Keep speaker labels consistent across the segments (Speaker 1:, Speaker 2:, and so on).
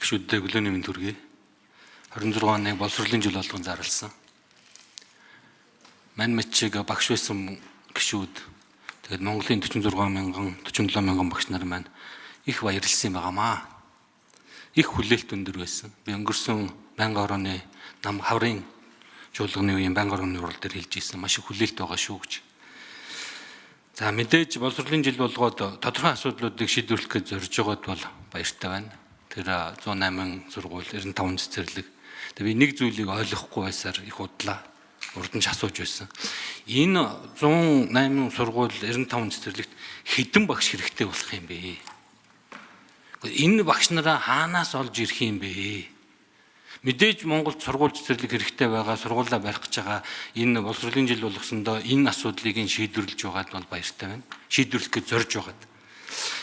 Speaker 1: Багшуудтай өглөөний мэнд хүргэе. 26 оны боловсролын жил болгон зарласан. Мань мачиг багш байсан гишүүд тэгээд Монголын 46 мянган 47 мянган багш нар маань их баярлсан байгаамаа. Их хүлээлт өндөр байсан. Би өнгөрсөн байнгын орооны нам хаврын жуулганы үеийн байнгын орооны урал дээр хэлж ирсэн. Маш их хүлээлт байгаа шүү гэж. За мэдээж боловсролын жил болгоод тодорхой асуудлуудыг шийдвэрлэх гэж зорж байгаад бол баяртай байна. Тэр 108 сургууль 95 цэцэрлэг. Тэгээ би нэг зүйлийг ойлгохгүй байсаар их удлаа. Урд нь ч асууж байсан. Энэ 108 сургууль 95 цэцэрлэгт хэдэн багш хэрэгтэй болох юм бэ? Энэ багш нараа хаанаас олж ирэх юм бэ? Мэдээж Монголд сургууль цэцэрлэг хэрэгтэй байгаа, сургуулаа барих гэж байгаа. Энэ боловсролын жил болгосондоо энэ асуудлыг шийдвэрлэж байгаад бол баяртай байна. Шийдвэрлэх гэж зорж байгаад.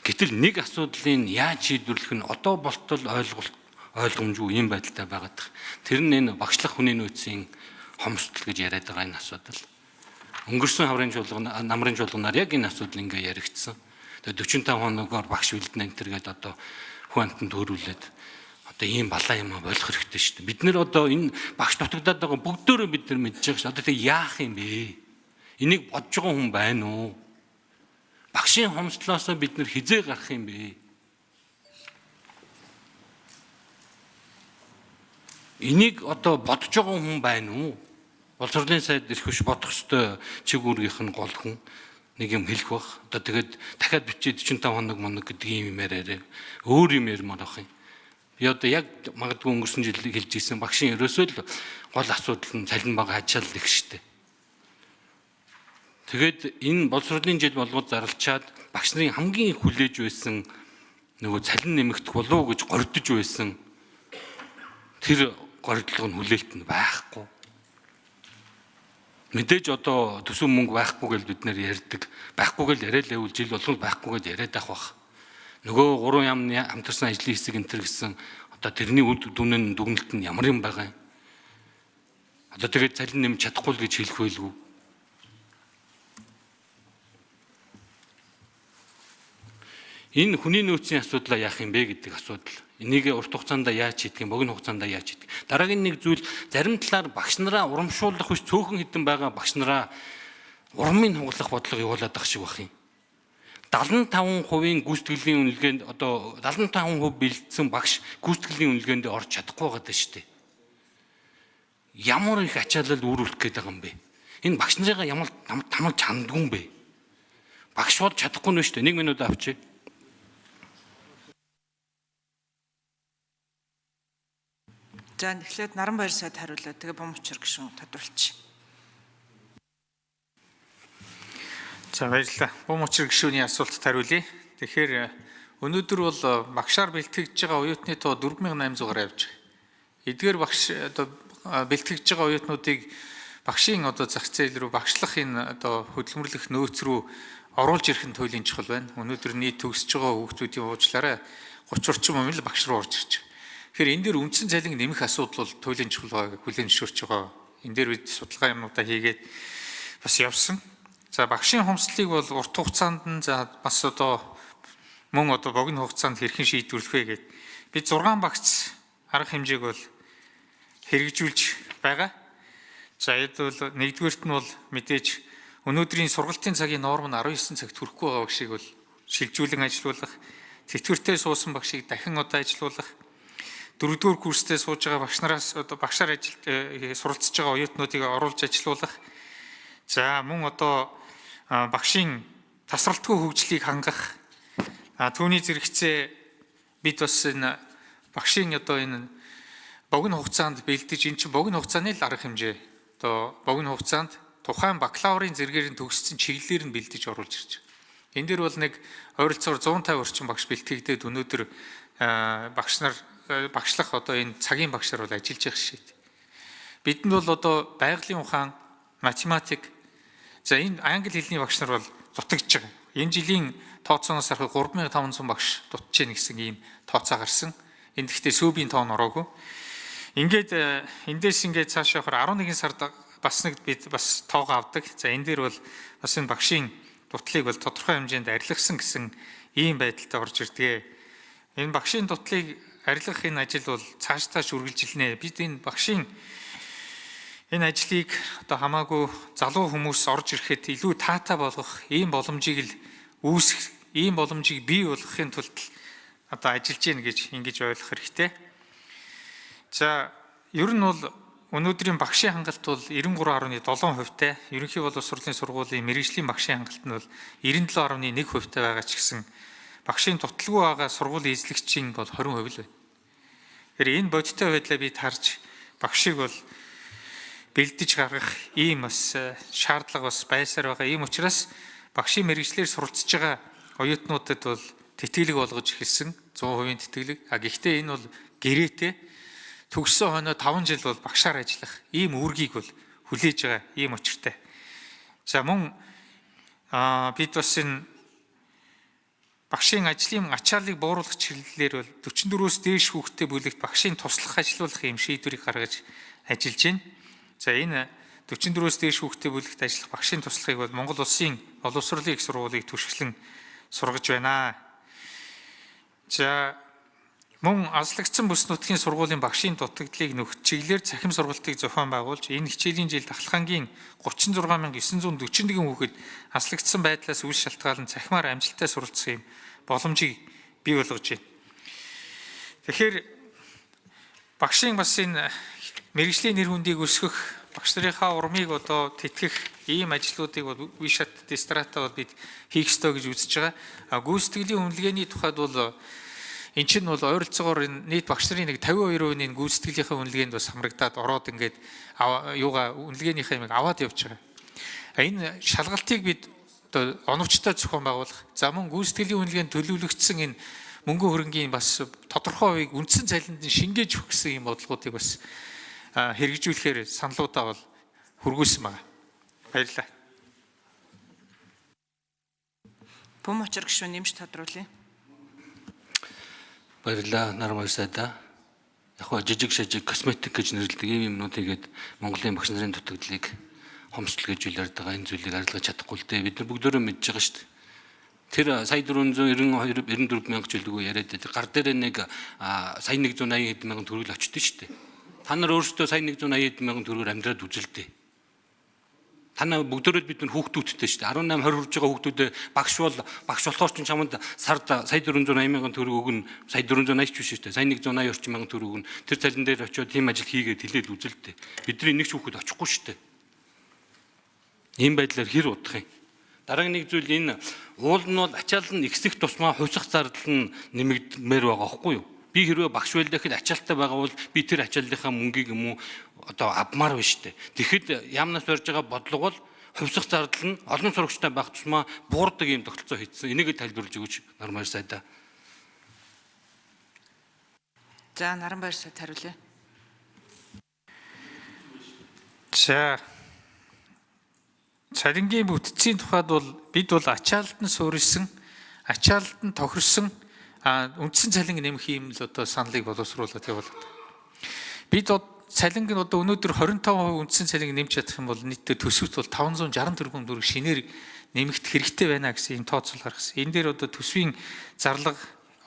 Speaker 1: Гэтэл нэг асуудлыг яаж шийдвэрлэх нь одоо болтол ойлгомжгүй юм байдалтай байгаад. Тэр нь энэ багшлах хүний нөөцийн хомсдол гэж яриад байгаа энэ асуудал. Өнгөрсөн хаврын жуулган намрын жуулганаар яг энэ асуудал ингээ яригдсан. Тэгээ 45 хоногоор багш бэлдэн энэ төргээд одоо хүантанд төрүүлээд одоо ийм балаа юм болох хэрэгтэй шүү дээ. Бид нэр одоо энэ багш дутагдаад байгаа бүгдөө бид нар мэдж байгаа шүү. Одоо тэг яах юм бэ? Энийг бодж байгаа хүн байна уу? Багшийн хомсдлоос бид нар хизээ гарах юм бэ? Энийг одоо бодж байгаа хүн байна уу? Боловсролын сайд ирэх биш бодох ёстой чиг үүргийнх нь гол хүн нэг юм хэлэх бах. Одоо тэгээд дахиад бичээд 45 хоног гэдэг юм яриараа өөр юм ярмаар ах юм. Би одоо яг магадгүй өнгөрсөн жил хэлж ирсэн багшийн ерөөсөө л гол асуудал нь цалин бага хачаал их штэ. Тэгээд энэ боловсролын жил болгоод зарлчаад багш нарын хамгийн их хүлээж байсан нөгөө цалин нэмэгдэх болов уу гэж гордож байсан тэр гордлого нь хүлээлт нь байхгүй. Мэдээж одоо төсөв мөнгө байхгүй гэж бид нэр ярьдаг. Байхгүй гэж яриад байвал жил болгон байхгүй гэж яриад авах. Нөгөө 3 яамны хамтарсан ажлын хэсэг энэ төр гэсэн одоо тэрний үд дүнэн дүгнэлт нь ямар юм байгаа юм. Одоо тэгээд цалин нэмж чадахгүй л гэж хэлэх байлгүй. Энэ хүний нөөцийн асуудлаа яах юм бэ гэдэг асуудал. Энийг урт хугацаанд яаж хийдэг юм, богино хугацаанд яаж хийдэг. Дараагийн нэг зүйл зарим талаар багш нараа урамшуулах биш цөөхөн хідэн байгаа багш нараа урамын хугалах бодлого явуулаад байгаа шиг байх юм. 75% гүйцэтгэлийн үнэлгээнд одоо 75% бэлдсэн багш гүйцэтгэлийн үнэлгээнд орж чадахгүй байгаа даа шүү дээ. Ямар их ачаалал үүрүүлэх гээд байгаа юм бэ? Энэ багш нарыгаа ямар тамал чандгүй юм бэ? Багш бол чадахгүй нь шүү дээ. 1 минут авчи.
Speaker 2: За эхлээд Наранбаяр сайд хариулаад тэгээ Бомчир гишүүн тодорхойлчих.
Speaker 3: За баярлалаа. Бомчир гишүүний асуултад хариулъя. Тэгэхээр өнөөдөр бол багшаар бэлтгэж байгаа оюутны тоо 4800-аар явж байгаа. Эдгээр багш одоо бэлтгэж байгаа оюутнуудыг багшийн одоо зах зээл рүү багшлах энэ одоо хөдөлмөрлөх нөөц рүү оруулж ирэх нь туйлын чухал байна. Өнөөдөр нийт төгсөж байгаа хүүхдүүдийн уучлаарай 30 орчим хүн л багш руу орж ирж байгаа. Тэгэхээр энэ дээр үндсэн цалин нэмэх асуудал бол туйлын чухал байгааг хүлээн зөвшөөрч байгаа. Энэ дээр бид судалгаа юмудаа хийгээд бас явсан. За багшийн хомсдлыг бол урт хугацаанд нь за бас одоо мөн одоо богино хугацаанд хэрхэн шийдвэрлэх вэ гэдэг. Бид 6 багц арга хэмжээг бол хэрэгжүүлж байгаа. За эд бол нэгдүгээрт нь бол мэдээж өнөөдрийн сургалтын цагийн норм нь 19 цагт хүрэхгүй байгаа багшийг бол шилжүүлэн ажилуулах, тэтгэвртэй суусан багшийг дахин одоо ажилуулах, 4-р курстэй сууж байгаа багш нараас одоо багшаар суралцж байгаа оюутнуудыг оруулж ажилуулах. За мөн одоо багшийн тасралтгүй хөгжлийг хангах. Түүний зэрэгцээ бид бас энэ багшийн одоо энэ богино хугацаанд бэлдэж энэ чинь богино хугацааны л арга хэмжээ. Одоо богино хугацаанд тухайн бакалаврын зэрэгээр нь төгссөн чиглэлээр нь бэлдэж оруулж ирж байгаа. Энэ дэр бол нэг ойролцоогоор 150 орчим багш бэлтгэгдээд өнөөдөр багш нар багшлах одоо энэ цагийн багшаар бол ажиллаж явах шийд. Бидэнд бол одоо байгалийн ухаан, математик, за энэ англи хэлний багш нар бол дутагдж байгаа. Энэ жилийн тооцооноос харахад 3500 багш дутж гэнэ гэсэн ийм тооцоо гарсан. Энд гэхдээ сүүбийн тоон ороогүй. Ингээд эндээс ингээд цааш явахаар 11 сард бас нэг бид бас тоогоо авдаг. За энэ дээр бол бас энэ багшийн дутлыг бол тодорхой хэмжээнд арилгасан гэсэн ийм байдалтай орж ирдэг. Энэ багшийн дутлыг арилгах энэ ажил бол цаашдаа үргэлжилнэ. Бид энэ багшийн энэ ажлыг одоо хамаагүй залуу хүмүүс орж ирэхэд илүү таатай болгох ийм боломжийг л үүсгэх, ийм боломжийг бий болгохын тулд одоо ажиллаж гин гэж ингэж ойлгох хэрэгтэй. За ер нь бол өнөөдрийн багшийн хангалт бол 93.7%-тай, ерөнхий боловсролын сургуулийн мэргэжлийн багшийн хангалт нь бол 97.1%-тай байгаа ч гэсэн багшийн дутлаггүй байгаа сургуулийн эзлэгчийн бол 20% л байна. Тэгэхээр энэ бодиттой байдлаа бид харж багшийг бол бэлдэж гаргах ийм бас шаардлага бас байсаар байгаа. Ийм учраас багшийн мэргэжлэр суралцж байгаа оюутнуудад бол тэтгэлэг болгож эхэлсэн 100% тэтгэлэг. Гэхдээ энэ бол гэрээтэй төгссөн хойно 5 жил бол багшаар ажиллах ийм үүргийг бол хүлээж байгаа ийм учиртай. За мөн бид бас энэ багшийн ажлын ачааллыг бууруулах чиглэлээр бол 44-өөс дээш хүүхэдтэй бүлэгт багшийн туслах ажилуулах ийм шийдвэрийг гаргаж ажиллаж байна. За энэ 44-өөс дээш хүүхэдтэй бүлэгт ажиллах багшийн туслахыг бол Монгол Улсын боловсролын их сургуулийг түшиглэн сургаж байна. За мөн азлагдсан бүс нутгийн сургуулийн багшийн дутагдлыг нөхөж чиглэлээр цахим сургалтыг зохион байгуулж энэ хичээлийн жилд Ахлахангийн 36941 хүүхэд азлагдсан байдлаас үл шалтгаалan цахимаар амжилттай суралцах юм боломжийг бий болгож байна. Тэгэхээр багшийн бас энэ мэргэжлийн нэр хүндийг өсгөх, багш нарынхаа урмыг одоо тэтгэх ийм ажлуудыг бол Вишат Дистрата бол бид хийх ёстой гэж үзэж байгаа. Гүйцэтгэлийн үнэлгээний тухайд бол эн чинь бол ойролцоогоор нийт багш нарын нэг 52%-ийн гүйцэтгэлийнхээ үнэлгээнд бас хамрагдаад ороод ингээд үнэлгээнийхээ юмыг аваад явж байгаа. Энэ шалгалтыг бид одоо оновчтой зохион байгуулах. За мөн гүйцэтгэлийн үнэлгээнд төлөвлөгдсөн энэ мөнгөн хөрөнгийн бас тодорхой хувийг үндсэн цалинд нь шингээж өгөх гэсэн юм бодлогуудыг бас хэрэгжүүлэхээр саналуудаа бол хүргүүлсэн байна. Баярлалаа.
Speaker 2: Бум очир гишүүн нэмж тодруулъя.
Speaker 1: Баярлалаа Нармай сайдаа. Яг жижиг шажиг косметик гэж нэрлэдэг ийм юмнуудыг гээд Монголын багш нарын дутагдлыг хомсдол гэж үйл ярьдаг энэ зүйлийг арилгаж чадахгүй л дээ. Бид нар бүгдөө мэдж байгаа шүү дээ. Тэр сая 494 мянга жилдгүү яриад тэр гар дээр нэг сая 180 мянган төгрөг авчдээ шүү дээ. Та нар өөрсдөө сая 180 мянган төгрөгөөр амьдраад үзэлдээ. Та нар бүгдөө бид нар хүүхдүүдтэй шүү дээ. 18 20 хүрж байгаа хүүхдүүдэд багш болохоор ч чамд сард сая 480 мянган төгрөг өгнө. Сая 480 ч биш шүү дээ. Сая 180 орчим мянган төгрөг өгнө. Тэр цалин дээр очиод тийм ажил хийгээд хэлээд үзэлдээ. Бидний нэг ч хүүхэд очихгүй шүү дээ. Ийм байдлаар хэр удах юм? Дараагийн нэг зүйл энэ уул нь бол ачаал нь ихсэх тусмаа хувьсах зардал нь нэмэгдмээр байгаа байхгүй юу? Би хэрвээ багш байлаа гэхэд ачаалттай байгаа бол би тэр ачааллынхаа мөнгийг юм уу одоо авмаар байна шүү дээ. Тэгэхэд яамнаас барьж байгаа бодлого бол хувьсах зардал нь олон сурагчтай байх тусмаа буурдаг юм тогтолцоо хийсэн. Энийг тайлбарлаж өгөөч Нармай сайдаа.
Speaker 2: За Наранбаяр сайд хариулъя.
Speaker 3: За цалингийн бүтцийн тухайд бол бид бол ачаалт нь суурилсан, ачаалт нь тохирсон үндсэн цалин нэмэх юм л одоо саналыг боловсруулаад явуулдаг. Бид цалинг нь одоо өнөөдөр 25% үндсэн цалинг нэмж чадах юм бол нийтдээ төсөвт бол 560 тэрбум төгрөг шинээр нэмэгдэх хэрэгтэй байна гэсэн юм тооцоол гаргасан. Энэ дээр одоо төсвийн зарлага,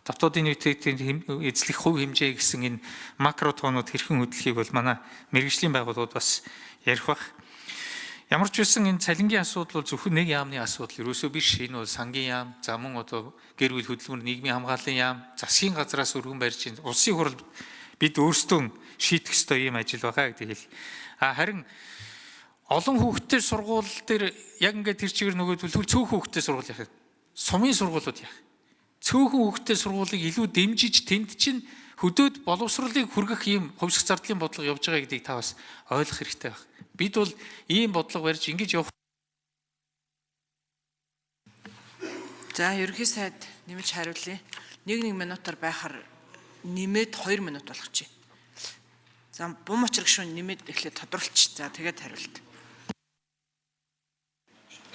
Speaker 3: давтуудын нийтийн эзлэх хувь хэмжээ гэсэн энэ макро тоонууд хэрхэн хөдлөхийг бол манай мэргэжлийн байгууллагууд бас ярих бах. Ямар ч үсэн энэ цалингийн асуудал бол зөвхөн нэг яамны асуудал ерөөсөө биш. Энэ бол сангийн яам, за мөн одоо гэр бүл хөдөлмөр, нийгмийн хамгааллын яам, засгийн газраас өргөн барьж улсын хурал бид өөрсдөө шийдэх ёстой юм ажил байгаа гэдэг хэл. Харин олон хүүхдтэй сургууль дээр яг ингээд тэр чигээр нөгөө төлөвлөл цөөхөн хүүхдтэй сургууль яах вэ? Сумын сургуулиуд яах? Цөөхөн хүүхдтэй сургуулийг илүү дэмжиж тэнд чинь хөдөөд боловсролыг хүргэх ийм хувьсах зардлын бодлого явж байгаа гэдгийг та бас ойлгох хэрэгтэй байна. Бид бол ийм бодлого барьж ингэж явах.
Speaker 2: За ерөнхий сайд нэмж хариулъя. 1 минутаар байхаар нэмээд 2 минут болгочих. За бум очир гишүүн нэмээд эхлээд тодруулчих. За тэгээд хариулт.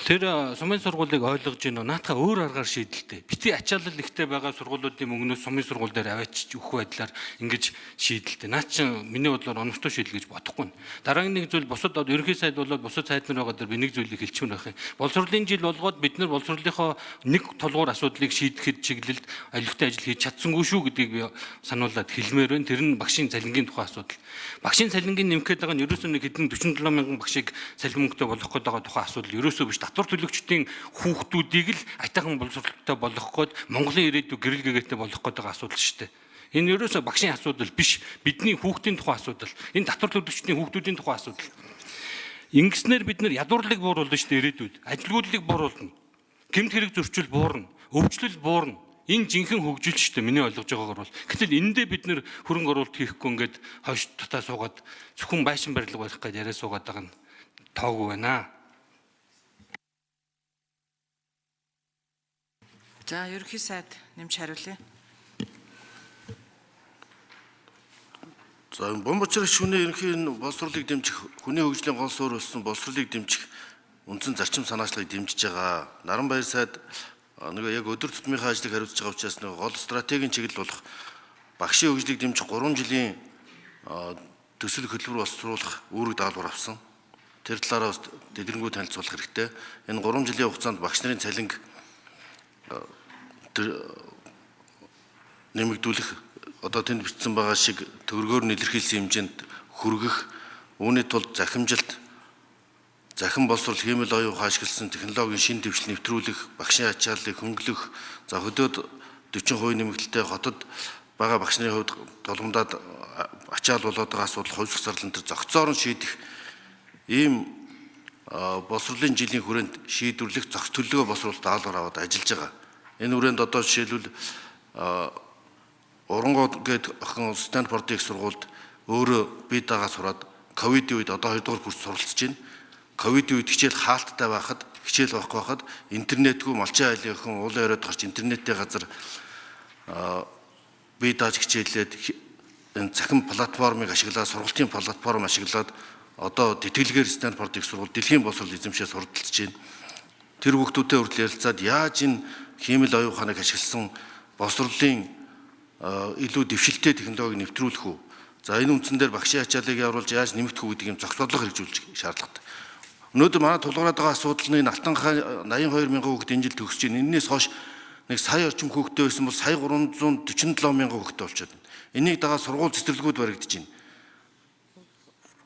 Speaker 1: Тэр сумын сургуулийг ойлгож байна уу? Наатаха өөр аргаар шийдэлтэй. Бити ачаалал ихтэй байгаа сургуулиудын мөнгнөөс сумын сургууль дээр аваачиж өгөх байдлаар ингэж шийдэлтэй. Наа чин миний бодлоор оновчтой шийдэл гэж бодохгүй. Дараагийн нэг зүйл бусад ерөнхий сайд болоод бусад сайд нар байгаа дээр би нэг зүйлийг хэлчихмээр байх юм. Боловсролын жил болгоод бид нар боловсролынхоо нэг толгуур асуудлыг шийдэхэд чиглэлд олигтой ажил хийж чадсангүй шүү гэдгийг би сануулад хэлмээр байна. Тэр нь багшийн цалингийн тухай асуудал. Багшийн цалингийн нэмэх гээд байгаа нь ерөөсөө нэг хэдэн 47 мянган багшийг цалин мөнгөтэй болгох гээд байгаа тухай асуудал ерөөсөө биш. Татвар төлөгчдийн хүүхдүүдийг л айтайхан боловсролтой болгох гээд Монголын ирээдүйг гэрэл гэгээтэй болгох гээд байгаа асуудал шүү дээ. Энэ ерөөсөө багшийн асуудал биш. Бидний хүүхдийн тухай асуудал. Энэ татвар төлөгчдийн хүүхдүүдийн тухай асуудал. Ингэснээр бид нар ядуурлыг бууруулна шүү дээ ирээдүйд. Ажилгүйдлийг бууруулна. Гэмт хэрэг зөрчил буурна. Өвчлөл буурна. Энэ жинхэнэ хөгжил шүү дээ миний ойлгож байгаагаар бол. Гэтэл эндээ бид нар хөрөнгө оруулалт хийхгүй ингээд хойш татаа суугаад зөвхөн байшин барилга барих гэж яриа суугаад байгаа нь тоогүй байна.
Speaker 2: За ерөнхий сайд нэмж хариулъя.
Speaker 4: За Бомбочрын шүний ерөнхий боловсролыг дэмжих, хүний хөгжлийн гол суурь болсон боловсролыг дэмжих үндсэн зарчим санаачлагыг дэмжиж байгаа. Наранбаяр сайд нэг яг өдөр тутмынхаа ажлыг хариуцж байгаа учраас нэг гол стратегийн чиглэл болох багшийн хөгжлийг дэмжих 3 жилийн төсөл хөтөлбөр боловсруулах үүрэг даалгавар авсан. Тэр талаараа дэлгэрэнгүй танилцуулах хэрэгтэй. Энэ 3 жилийн хугацаанд багш нарын цалинг нэмэгдүүлэх одоо тэнд бичсэн байгаа шиг төгрөгөөр нь илэрхийлсэн хэмжээнд хүргэх, үүний тулд захимжилт, захин боловсрол хиймэл оюун ухаан ашигласан технологийн шин дэвшил нэвтрүүлэх, багшийн ачааллыг хөнгөлөх, за хөдөөд 40% нэмэгдэлтэй хотод байгаа багш нарын хувьд толгомдаад ачаал болоод байгаа асуудал хувь зохицуулалт төр зохицоор нь шийдэх ийм боловсролын жилийн хүрээнд шийдвэрлэх зохис төлөвлөгөө боловсрол даалгавар аваад ажиллаж байгаа. Энэ хүрээнд одоо жишээлбэл Оронгод гээд охин Стэнфордын их сургуульд өөрөө бие дагаа сураад ковидын үед одоо 2 дугаар курс суралцж байна. Ковидын үед хичээл хаалттай байхад, хичээл байхгүй байхад интернетгүй малчин айлын охин уулын оройд гарч интернеттэй газар бие дааж хичээлээд энэ цахим платформыг ашиглаад, сургалтын платформ ашиглаад одоо тэтгэлгээр Стэнфордын их сургууль дэлхийн боловсрол эзэмшээ сурталчилж байна. Тэр хүүхдүүдтэй хүртэл ярилцаад яаж энэ хиймэл оюун ухааныг ашигласан боловсролын илүү дэвшилттэй технологиг нэвтрүүлэх үү. За энэ үндсэн дээр багшийн ачааллыг явуулж яаж нэмэгдэх үү гэдгийг зохицуулах хэрэгжүүлж шаардлагатай. Өнөөдөр манай тулгараад байгаа асуудал нь Алтанхай 82,000 хүүхэд энэ жил төгсөж байна. Энээс хойш нэг сая орчим хүүхэдтэй байсан бол сая 347,000 хүүхэдтэй болчиход байна. Энийг дагаа сургууль цэцэрлэгүүд баригдаж байна.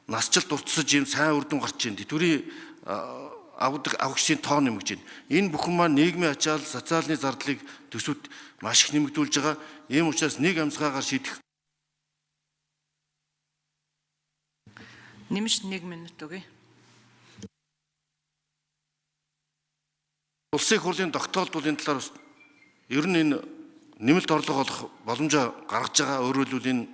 Speaker 4: Насжилт уртсаж ийм сайн үр дүн гарч байна. Тэдвэрийн авагчдын тоо нэмэгдэж байна. Энэ бүхэн маань нийгмийн ачаал, социалны зардлыг төсөвт маш их нэмэгдүүлж байгаа. Ийм учраас нэг амьсгаагаар шийдэх.
Speaker 2: Нэмж 1 минут өгье.
Speaker 4: Улсын их хурлын тогтоолдуулын талаар ер нь энэ нэмэлт орлого олох боломжоо гаргаж байгаа. Өөрөөр хэлбэл энэ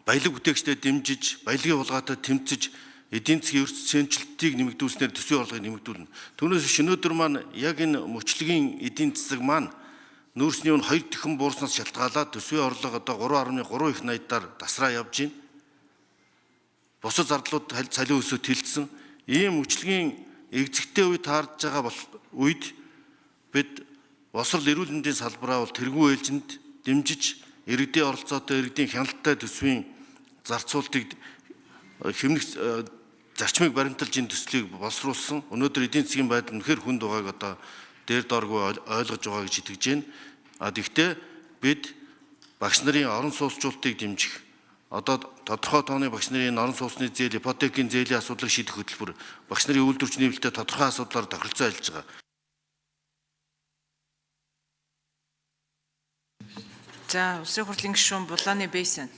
Speaker 4: баялаг бүтээгчдэд дэмжиж, баялагын булгаатай тэмцэж, эдийн засгийн эрс зүйнчлэлтийг нэмэгдүүлснээр төсвийн орлогыг нэмэгдүүлнэ. Түүнээс биш өнөөдөр маань яг энэ мөчлөгийн эдийн засаг маань нүүрсний үн 2 дахин буурснаас шалтгаалаад төсвийн орлого одоо 3.3 их найдаар дасраа явж байна. Бусад зардлууд цалин өсөд тэлсэн. Ийм мөчлөгийн эгзэгтэй үе таарж байгаа үед бид боловсрол эрүүл мэндийн салбараа бол тэргүй ээлжинд дэмжиж иргэдийн оролцоотой иргэдийн хяналттай төсвийн зарцуултыг хэмнэх зарчмыг баримталж энэ төслийг боловсруулсан. Өнөөдөр эдийн засгийн байдал үнэхээр хүнд байгааг одоо дээр дооргүй ойлгож байгаа гэж итгэж байна. Гэхдээ бид багш нарын орон сууцчлалтыг дэмжих, одоо тодорхой тооны багш нарын орон сууцны зээл, ипотекийн зээлийн асуудлыг шийдэх хөтөлбөр, багш нарын үйлдвэрч нийлэлтэй тодорхой асуудлаар тохиролцоо ажиллаж байгаа.
Speaker 2: За улсын хурлын гишүүн Булааны Бэйсэн.